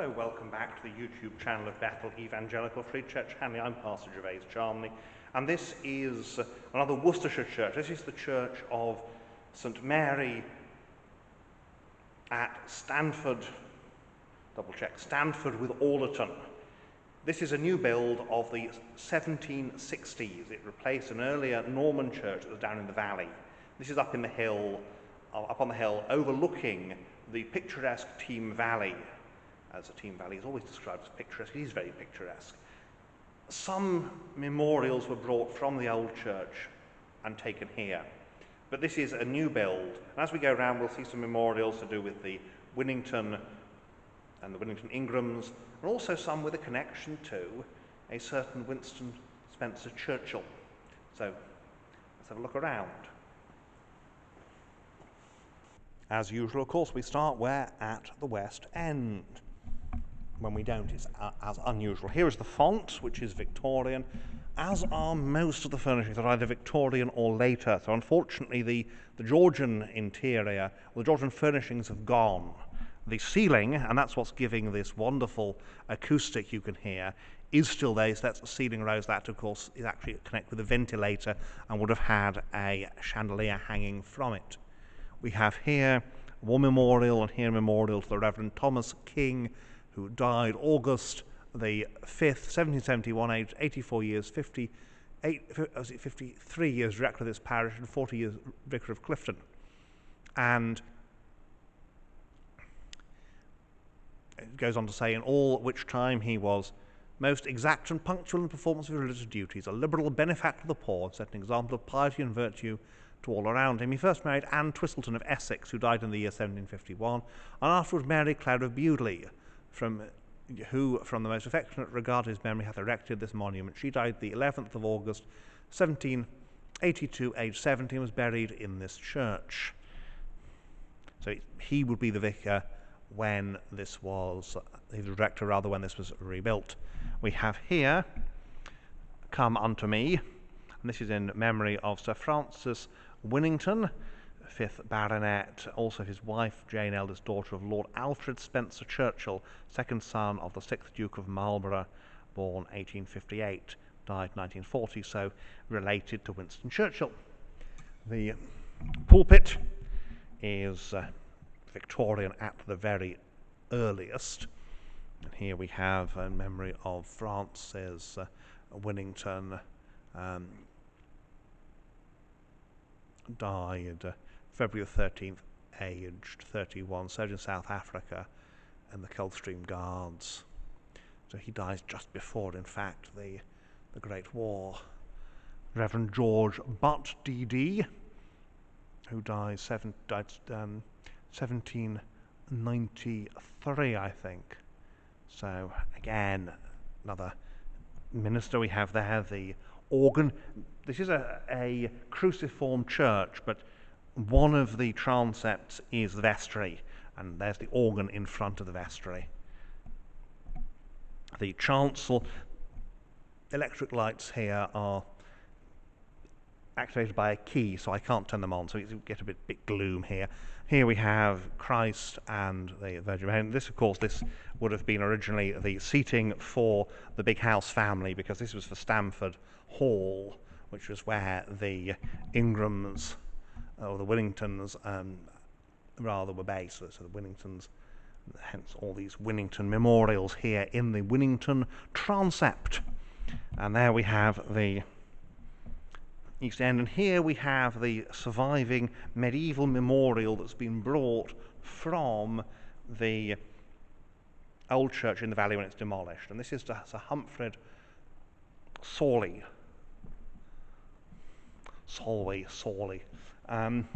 Hello, welcome back to the YouTube channel of Bethel Evangelical Free Church Hanley. I'm Pastor Gervais Charmley, and this is another Worcestershire church. This is the church of St Mary at Stanford, Stanford with Alderton. This is a new build of the 1760s. It replaced an earlier Norman church that was down in the valley. This is up on the hill overlooking the picturesque Teme Valley. As the Teme Valley is always described as picturesque, it is very picturesque. Some memorials were brought from the old church and taken here. But this is a new build. And as we go around, we'll see some memorials to do with the Winnington and the Winnington Ingrams, and also some with a connection to a certain Winston Churchill. So let's have a look around. As usual, of course, we start where at the West End. When we don't, it's as unusual. Here is the font, which is Victorian, as are most of the furnishings that are either Victorian or later. So unfortunately, the Georgian interior, the Georgian furnishings have gone. The ceiling, and that's what's giving this wonderful acoustic you can hear, is still there. So that's the ceiling rose. That, of course, is actually connected with a ventilator and would have had a chandelier hanging from it. We have here one memorial, and here a memorial to the Reverend Thomas King, who died August the 5th, 1771, aged 84 years, 53 years rector of this parish and 40 years vicar of Clifton. And it goes on to say, in all which time he was most exact and punctual in the performance of his religious duties, a liberal benefactor of the poor, set an example of piety and virtue to all around him. He first married Anne Twistleton of Essex, who died in the year 1751, and afterwards Mary Cloud of Bewdley, who from the most affectionate regard to his memory hath erected this monument. She died the 11th of August, 1782, aged 70, and was buried in this church. So he would be the vicar when this was, he was the rector rather, when this was rebuilt. We have here, Come Unto Me, and this is in memory of Sir Francis Winnington, 5th Baronet, also his wife Jane, eldest daughter of Lord Alfred Spencer Churchill, second son of the 6th Duke of Marlborough, born 1858, died 1940, so related to Winston Churchill. The pulpit is Victorian at the very earliest, and here we have a memory of Francis Winnington, died February 13th, aged 31, served in South Africa and the Coldstream Guards. So he dies just before, in fact, the Great War. Reverend George Butt, D.D., who died 1793, I think. So again, another minister we have there, the organ. This is a cruciform church, but one of the transepts is the vestry, and there's the organ in front of the vestry. The chancel, electric lights here are activated by a key, so I can't turn them on, so you get a bit gloom here. Here we have Christ and the Virgin Mary. This, of course, this would have been originally the seating for the big house family, because this was for Stanford Hall, which was where the Ingrams, or the Winningtons, rather, were based. So the Winningtons, hence all these Winnington memorials here in the Winnington transept. And there we have the East End, and here we have the surviving medieval memorial that's been brought from the old church in the valley when it's demolished. And this is to Sir Humphrey Solway, and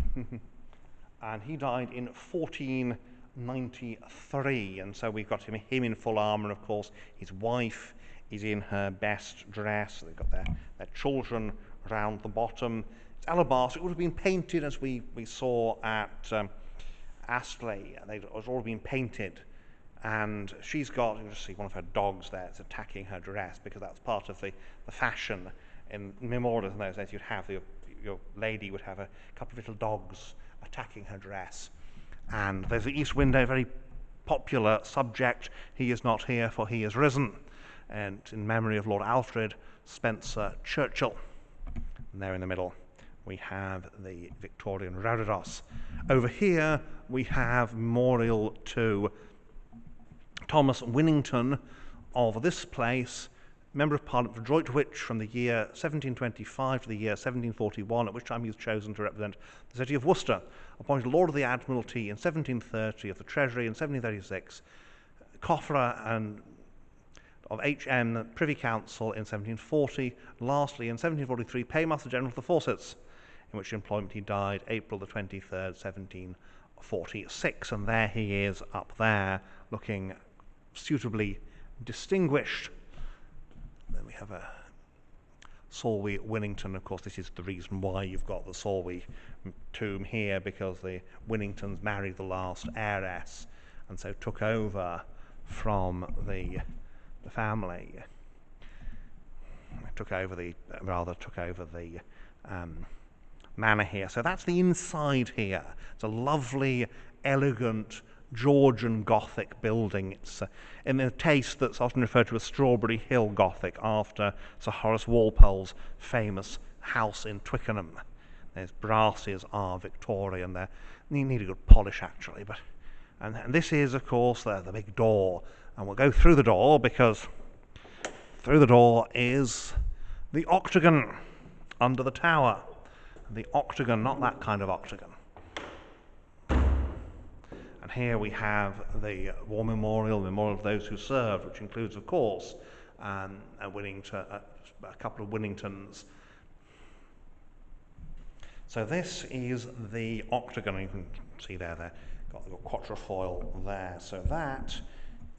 he died in 1493, and so we've got him in full armour, and of course his wife is in her best dress. They've got their children around the bottom. It's alabaster. It would have been painted, as we saw at Astley. It was all been painted, and she's got, you just see one of her dogs there. It's attacking her dress, because that's part of the fashion in memorials in those days. You'd have your lady would have a couple of little dogs attacking her dress. And there's the east window, very popular subject, "He is not here, for he is risen," and in memory of Lord Alfred Spencer Churchill. And there in the middle we have the Victorian reredos. Over here we have memorial to Thomas Winnington of this place, Member of Parliament for Droitwich from the year 1725 to the year 1741, at which time he was chosen to represent the city of Worcester, appointed Lord of the Admiralty in 1730, of the Treasury in 1736, Cofferer and of H.M. Privy Council in 1740, lastly in 1743 Paymaster General of the Forces, in which employment he died April the 23rd, 1746, and there he is up there, looking suitably distinguished. Then we have a Solway Winnington. Of course, this is the reason why you've got the Solway tomb here, because the Winningtons married the last heiress, and so took over from the family. Took over the manor here. So that's the inside here. It's a lovely, elegant Georgian Gothic building. It's in a taste that's often referred to as Strawberry Hill Gothic, after Sir Horace Walpole's famous house in Twickenham. Those brasses are Victorian. They need a good polish, actually. And this is, of course, the big door. And we'll go through the door, because through the door is the octagon under the tower. The octagon, not that kind of octagon. And here we have the war memorial of those who served, which includes, of course, a couple of Winningtons. So this is the octagon. You can see there, got the quatrefoil there. So that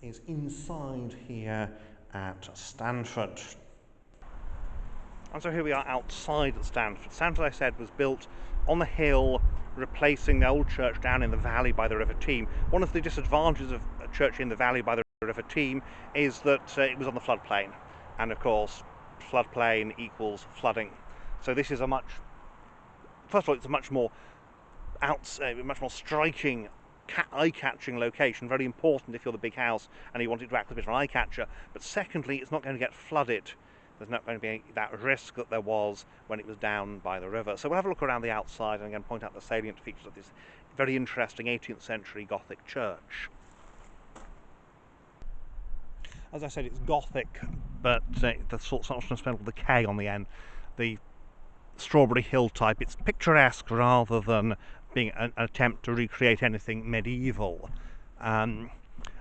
is inside here at Stanford. And so here we are outside at Stanford. Stanford, I said, was built on the hill, replacing the old church down in the valley by the River Teme. One of the disadvantages of a church in the valley by the River Teme is that it was on the floodplain, and of course floodplain equals flooding. So this is first of all, it's a much more striking, eye-catching location, very important if you're the big house and you want it to act as a bit of an eye-catcher. But secondly, it's not going to get flooded. There's not going to be that risk that there was when it was down by the river. So we'll have a look around the outside and again point out the salient features of this very interesting 18th century Gothic church. As I said, it's Gothic, but the sort of spelled with the K on the end. The Strawberry Hill type. It's picturesque rather than being an attempt to recreate anything medieval.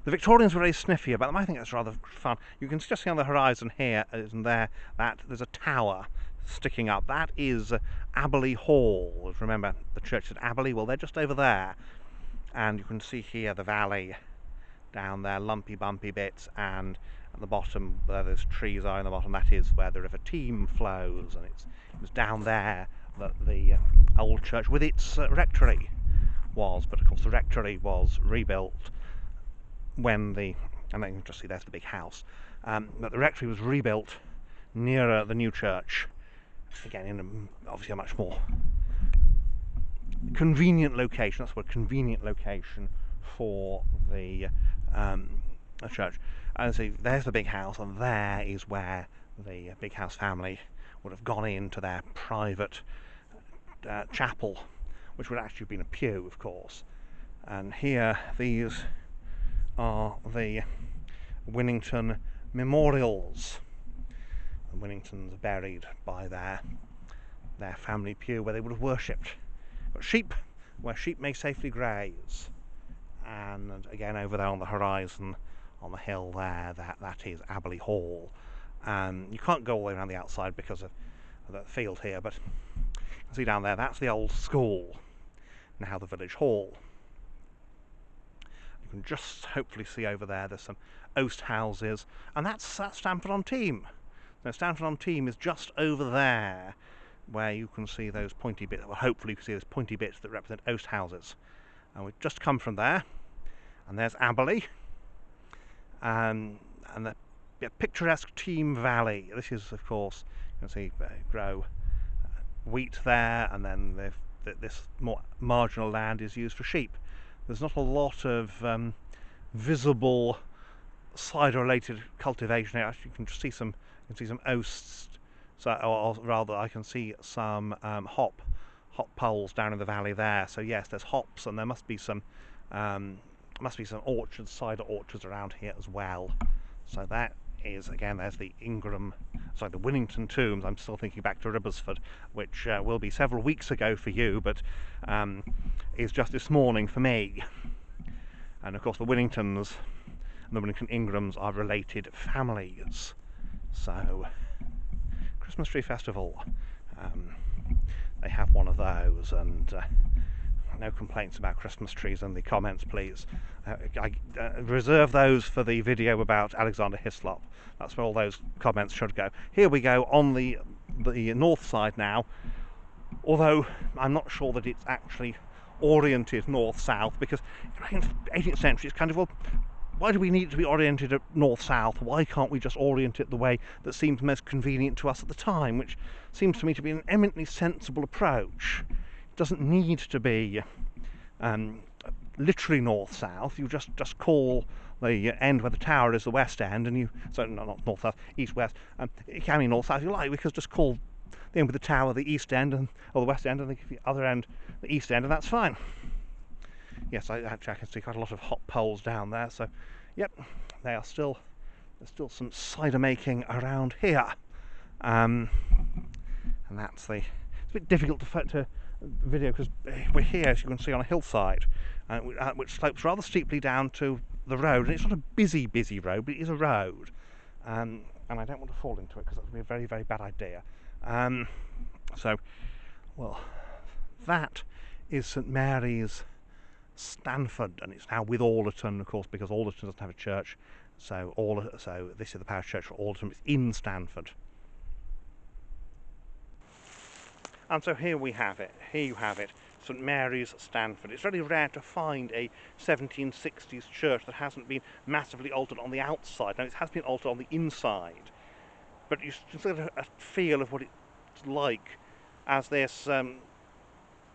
The Victorians were very sniffy about them. I think that's rather fun. You can just see on the horizon here and there that there's a tower sticking up. That is Aberley Hall. Remember, the church at Aberley? Well, they're just over there. And you can see here the valley down there, lumpy, bumpy bits, and at the bottom, where those trees are in the bottom, that is where the River Teme flows, and it was down there that the old church with its rectory was. But of course, the rectory was rebuilt when and then you can just see there's the big house. But the rectory was rebuilt nearer the new church, again in obviously a much more convenient location. That's what convenient location for the church. And so there's the big house, and there is where the big house family would have gone into their private chapel, which would actually have been a pew, of course. And here, these are the Winnington memorials. The Winningtons buried by their family pew where they would have worshipped. But sheep, where sheep may safely graze. And again over there on the horizon, on the hill there, that is Aberley Hall. You can't go all the way around the outside because of the field here, but you can see down there, that's the old school, now the village hall. You can just hopefully see over there, there's some oast houses, and that's Stanford-on-Teme. Now Stanford-on-Teme is just over there, where you can see those pointy bits, well hopefully you can see those pointy bits that represent oast houses. And we've just come from there, and there's Aberley, and the picturesque Teme Valley. This is, of course, you can see grow wheat there, and then this more marginal land is used for sheep. There's not a lot of visible cider-related cultivation here. Actually, you can just see some oasts. So, or rather, I can see some hop poles down in the valley there. So yes, there's hops, and there must be some orchards, cider orchards around here as well. So that is, again, there's the the Winnington tombs. I'm still thinking back to Ribersford, which will be several weeks ago for you, but is just this morning for me. And of course, the Winningtons and the Winnington Ingrams are related families. So, Christmas Tree Festival, they have one of those, and no complaints about Christmas trees in the comments, please. I reserve those for the video about Alexander Hislop. That's where all those comments should go. Here we go on the north side now, although I'm not sure that it's actually oriented north-south, because in the 18th century it's kind of, well, why do we need to be oriented north-south? Why can't we just orient it the way that seems most convenient to us at the time, which seems to me to be an eminently sensible approach. It doesn't need to be literally north-south. You just call the end where the tower is the west end, and not north-south, east-west. It can be north-south if you like, because just call the end with the tower the east end, or the west end, and the other end the east end, and that's fine. Yes, I can see quite a lot of hop poles down there. So, yep, there's still some cider making around here, and that's it's a bit difficult to video because we're here, as you can see, on a hillside, which slopes rather steeply down to the road, and it's not a busy road, but it is a road, and I don't want to fall into it because that would be a very, very bad idea. So, well, that is St Mary's, Stanford, and it's now with Alderton, of course, because Alderton doesn't have a church. So this is the parish church for Alderton. It's in Stanford. And so here we have it. Here you have it, St Mary's, Stanford. It's very rare to find a 1760s church that hasn't been massively altered on the outside. Now, it has been altered on the inside, but you still get a feel of what it's like as this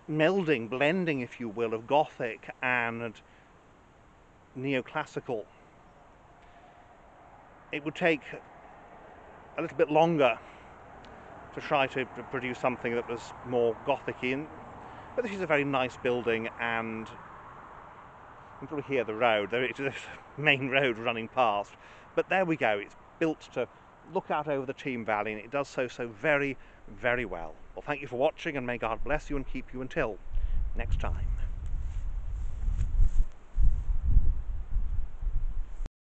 blending, if you will, of Gothic and neoclassical. It would take a little bit longer to try to produce something that was more Gothic-y, but this is a very nice building, and you can probably hear the road. There's a main road running past, but there we go. It's built to look out over the Teme Valley, and it does so very, very well. Well, thank you for watching, and may God bless you and keep you until next time.